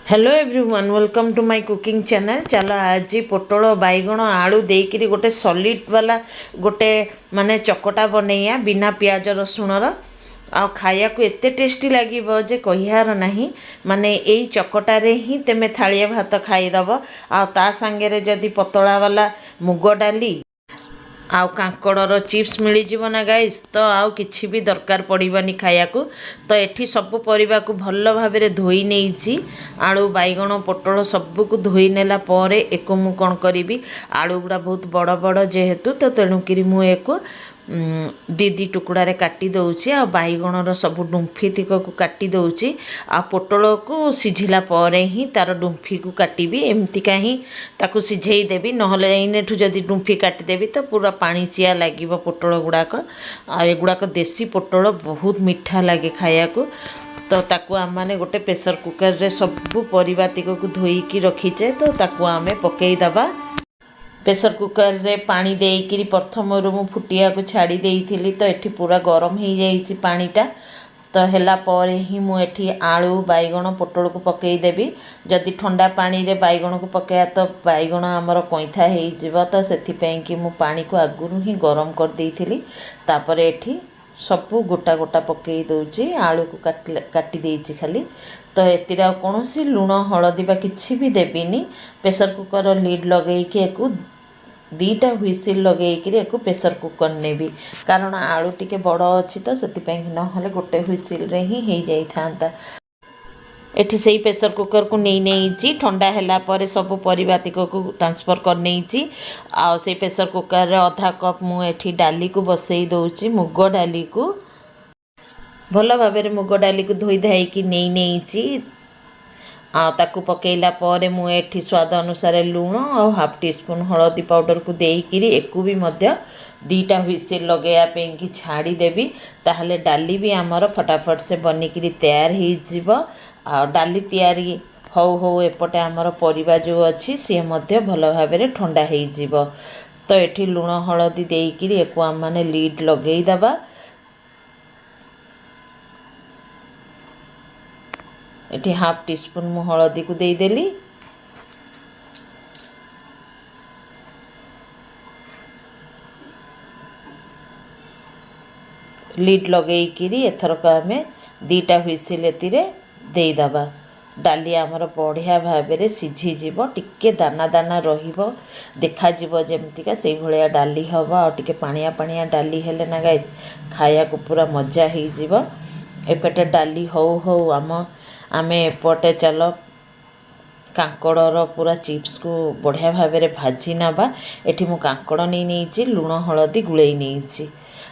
Hello everyone welcome to my cooking channel. चलो आज पोटल बैगण आलू देकरी गोटे सॉलिड वाला गोटे माने चकटा बनैया बिना प्याज रसुणर आ खाया को एते टेस्टी लगे जे कहियार नहीं। माने यही चकटारे ही तेमे थालिया भात खाईदब आ ता सांगे जदि पतला वाला मुग डाली आउ कांकड़र चिप्स मिल जीव ना गाइस, तो आउ किछि भी दरकार पड़िबनी खाया को। तो एठी सब परिबा को भल भाबे रे धोई नेइछि। आलू बैगण पोटल सबू को धोई नेला परे एको मु कोन करिवि, आलू गुड़ा बहुत बड़ बड़ जेहेतु तो तेणुकरी मु एको दी टुकड़े काटी दौची आ बैगणर सब डुम्फी तिक को काटी दौची आ पोटल को सिझिला परे ही तार डुम्फी को काटिबी। एमती कहीं ताकू सिझेई देबी, नहले इनेठू जदि डुम्फी काटिदेबी तो पूरा पानी चिया लागिब पोटल गुड़ाक। आ एगुड़ाक देसी पोटल बहुत मीठा लगे खाया को। तो ताकू आम मैंने गोटे प्रेसर कुकर रे सबू परिबा तिक को धोईकी रखीचे, तो ताकू आमे पकई दबा। प्रेसर कुकर रे पानी देइकिरी प्रथम मु फुटिया को छाड़ी देइथिली, तो एठी पूरा गरम हो जाइछि पानीटा। तो हेला परे ही मु एठी आलू बैगण पोटल को पकई देबी। जदि ठंडा पानी रे बैगण को पकाया तो बैगण आमर कईथा हो जिवो, तो सेथिपई कि मु पानी को आगुरु ही गरम कर देइथिली। तापरे एठी सबू गोटा गोटा पकई दउची, आलू को काटी देइछि खाली। तो एतिर कौन सी लुण हलदी बा किछि भी देबिनी। प्रेसर कुकर लिड लगेइकी एकु दीटा हुइसिल लगेइकी एकु प्रेसर कुकर नेबी, कारण आलू टिके बड़ अछि तो सेतिपई नहले गोटे हुइसिल रे ही हेइ जाई थांता। एठी सेही प्रेसर कुकर को नहीं ठंडा हैला परे सब परिबा तिक को ट्रांसफर कर नहीं। आ से प्रेसर कुकर रे आधा कप मु एठी डाली को बसई दउची, मुग डाली को भल भाबे मुग डाली को धोई धाई नहीं आ ताकू पकेला परे मु एठी स्वाद अनुसार लुण और हाफ टी स्पून हलदी पाउडर को देइकिरी एकु भी मध्य दीटा हुइसिल लगेया पे कि छाड़ी देबी। ताहले डाली भी आमर फटाफट से बनिकिरी तैयार हो जिवो। आ डाली तैयारी हौ हौ एपटे आमर परिबा जो अछि से मध्य भल भाबे ठंडा हो जिवो। तो एठी लुण हलदी देइकिरी एकु आम माने लीड लगेई दबा। एठी हाफ टी स्पून मु हलदी को दे देली। लीड लगेइकिरी एथरक आमे दीटा हुइसिल एतिरे देई दबा। डाली आमर बढ़िया भाबे रे सिझी जिवो, टिके दाना दाना रहिबो, देखा जिवो जेमतिका सेई भलिया डाली हबो। आ टिके पानिया पानिया डाली हेले ना गाइस खाया को पूरा मजा ही जिवो। एपटे डाली हौ हौ आमे एपटे चलो कांकड़र पूरा चिप्स को बढ़िया भाबे रे भाजी नबा। एठी मु कांकड़ नहीं लुण हलदी गुड़े नहीं।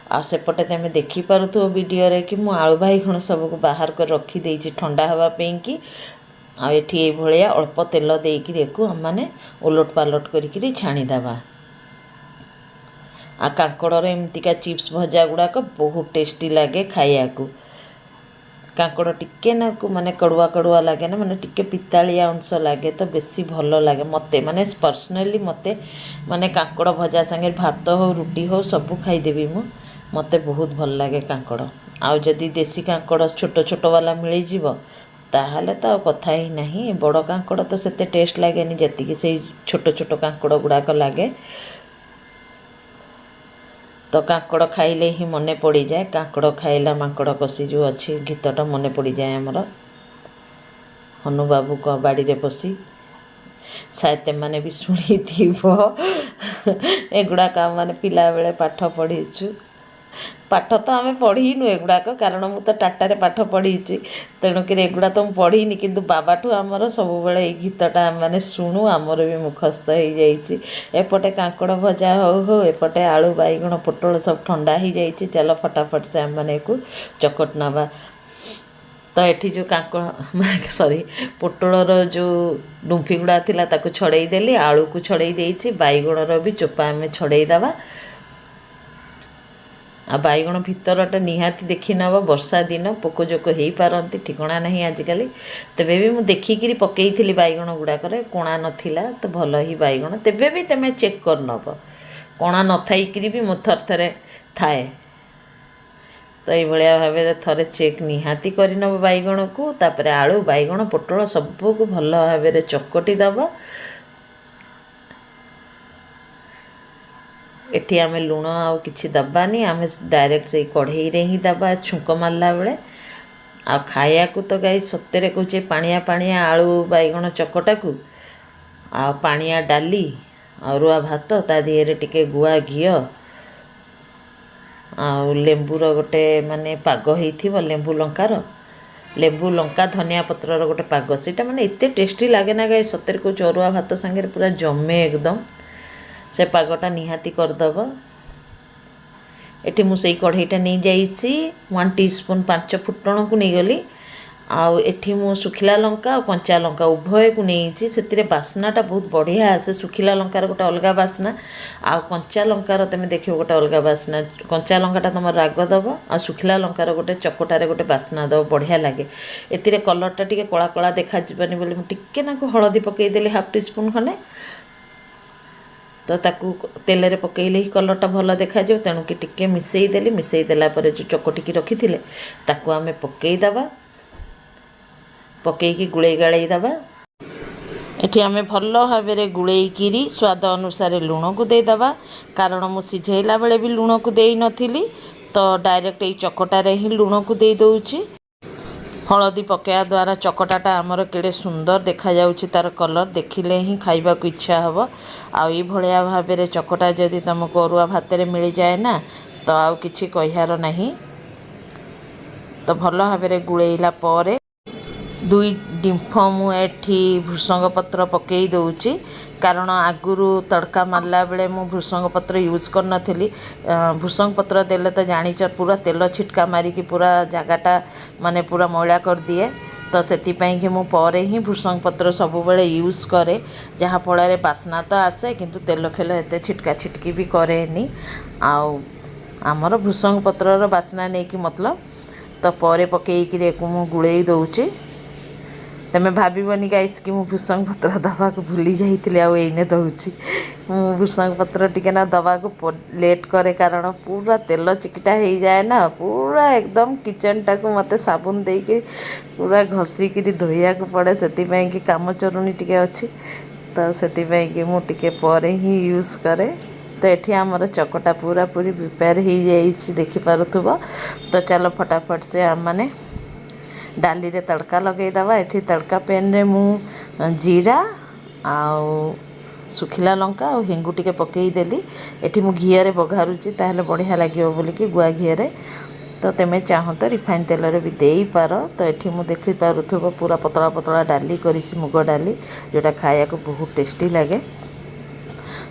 आ सेपटे तुम देखिपो वीडियो रे कि मु आलू बैगण सब को बाहर कर रखी देइछि ठंडा हवा पें कि। आ एठी ए भलिया अल्प तेल देइकि एकु हम माने उलट पालट करिकि छाणी दबा। आ कांकड़र एमतिका चिप्स भजा गुड़ाक बहुत टेस्टी लगे खाया को। कांकड़ टिके ना को माने कड़ुआ कड़ुआ लगे ना, माने टिके पितालिया अंश लगे तो बेसी भल लगे मते। माने पर्सनली मते माने कांकड़ भजा संगे भात हो रुटी हो सबू खाईदेवी मु, मते बहुत भल लगे कांकड़। आउ जदि देसी कांकड़ छोट छोट वाला मिल जिवो ताहले तो कथा ही नहीं। बड़ कांकड़ तो सेते टेस्ट लगे जतिकि से छोट छोट कांकड़ गुड़ाक लगे। तो कांकड़ खाइले ही मने पड़ी जाए, कांकड़ खाइला मांकड़ कसी जो अच्छी गीतटा मने पड़ी जाए आमर हनु बाबू को बाड़ी रे पसी। शायद मैंने भी शुणी एगुड़ाक मैंने पिला बेले पाठ पढ़ीचु। पाठ तो आम पढ़ीनु एगुड़ाक, कारण मु तो टाटा रे पाठ पढ़ी तेणुक एगुड़ा तो पढ़ीनी, किंतु बाबाठू आमर सब बेले गीतटा मैंने शुणु आमर भी मुखस्थ हो जाइए। एपटे कांकड़ भजा हो हो एपटे आलू बैगण पोटल सब ठंडा हो जाइए। चलो फटाफट से आम मैंने को चकट नवा। तो एठी जो कांकड़ सॉरी पोटलर जो डुम्फी गुड़ा थिला ताको छड़ेई देली, आलू को छड़ेई देइछि, बैगणर भी चोपा आमे छड़ेई दबा। आ बैगण भितरटा निहाती देखि नब, वर्षा दिन पोक जोक हो पारती ठिकना नहीं आजिकल। तेबे भी मु देखिकी पकईथी बैगण गुड़ाक कोणा नथिला, तो भल ही बैगण तेबे भी तुम चेक कर नब, कोणा न थाइकरी भी मु थर थरे थाए। तो ये भाव थे चेक निहाती करनब बैगण को तापर आलू बैगण पोटल सबको भल भाव चकटी दब। एठी आमे लुण आउ किछि दबानी आमे डायरेक्ट से कढ़ई रे ही दबा छुंक मारला बेले आ खाया को तो गाई सत्तरे कहचे पानिया पानिया आलू बैगण चकटा को आ पानिया डाली अरुआ भात ता दिहरे टिके गुआ घी आ लेंबूर गोटे माने पाग होइथिबो लेंबू लंकार लेंबू लंका धनिया पत्रर गोटे पाग सेटा माने एते टेस्टी लागे ना गाई सत्तरे कहचे अरुआ भात संगे पूरा जमे एकदम से पागटा निहाती करदब। एठी मु सेई कढ़ईटा नहीं जाइछि 1 टीस्पून 5 फुटण को नहीं गली आउ एठी मु सुखिला लंका और कंचा लंका उभय को नहीं से बास्नाटा बहुत बढ़िया आसे। सुखिला लंकार गोटे अलग बास्ना आ कंचा लंकार तुम देख गोटे अलग बास्ना। कंचा लंकाटा तुम राग दब आ सुखिला लंकार गोटे चकटारे गोटे बास्ना दब बढ़िया लगे। एतिरे कलरटा टिके कला कला देखा जिबानी बोली टिके नाको हळदी पकेइदेली 1/2 टीस्पून खने तो ताकू तेल रे पकेइले ही कलरटा भल देखा जाउ तेणु कि टिके मिसेई देली। मिसेई देला परे जो चकटिकी रखिथिले ताकू आमे पकेई दबा पकईकी गुड़े गाड़े दबा। एठी आमे भल भाव गुड़ेकिरी स्वाद अनुसार लुण को देदबा कारण मु सिझेला बेले भी लुण को देई नथिली तो डायरेक्ट ये चकटारे ही लुण को दे दउची। हलदी पकया द्वारा चकटाटा आमर केड़े सुंदर देखा जाउची तार कलर देखिले ही खाइबा को इच्छा हबो। आ ई भलिया भाबरे चकटा जदि तुमको अरुआ भात रे मिल जाए ना तो आउ किछि कहियार नाही। तो भल भाबरे गुळेइला परे 2 डिंफ मुठी भृषंग पत्र पकई दउची कारण आगुरु तड़का मारला बेले मु भृषंग पत्र यूज कर नथिली। भृषंग पत्र देले तो जानिच पूरा तेल छिटका मारिकी पूरा जगाटा माने पूरा मैला कर दिए तो सेतिपाई कि मु परे ही भृषंग पत्र सब बेले यूज करे जहाँ फल बास्ना तो आसे किंतु तेल फेल एते छिटका छिटकी भी करेनी। आउ आमर भृषंग पत्रर बास्ना नहीं कि मतलब तो परे पकईकि मु गुड़े दउची। तमें भाबनी गाइस कि मुझ भृषंग पत्र दवा को भूली जाइए आईने दौची मु भृषंग पत्र टिके ना दवा को लेट करे कारण पूरा तेल चिकिटा हो जाए ना पूरा एकदम किचन टा को मते साबुन दे के पूरा घसीक धोइया को पड़े से कि काम चरुनी टिके अच्छी तो से कि मु टिके परे ही यूज करे। तो ये आमर चकटा पूरा पूरी प्रिपेयर हो जाइए देखिपे तो चलो फटाफट से आम मैंने डाली रे तड़का लगे दबा। एठी तड़का पैन रे मु जीरा आउ सुखिला लंका और हेंगु टिके पकई देली। एठी मु घी रे बघारुची ताहले बढ़िया लागियो बोली कि गुआ घी रे तो तेमे चाहो तो रिफाइन तेल रे भी देई पारो। तो एठी मु देखि पारुथबो पूरा पतला पतला डाली करिसी मुग डाली जोटा खाया को बहुत टेस्टी लगे।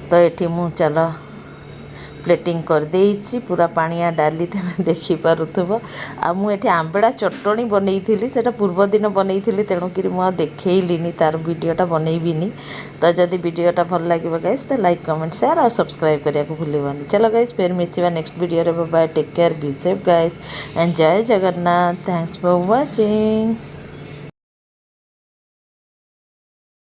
तो एठी मु चलो प्लेटिंग कर देइछि पूरा पानिया डाली तुम देखिपे आ मुझे आंबेड़ा चटनी बनई सेटा पूर्व दिन बनई तेणुक मुझे देखनी तार वीडियोटा बनईबिनी। तो जदि वीडियोटा भल लगे गाइस तो लाइक कमेंट शेयर और सब्सक्राइब करने को भूलनी। चलो गाइस फिर मिसिबा नेक्स्ट वीडियो रे। Bye take care be safe guys and जय जगन्नाथ। Thanks for watching.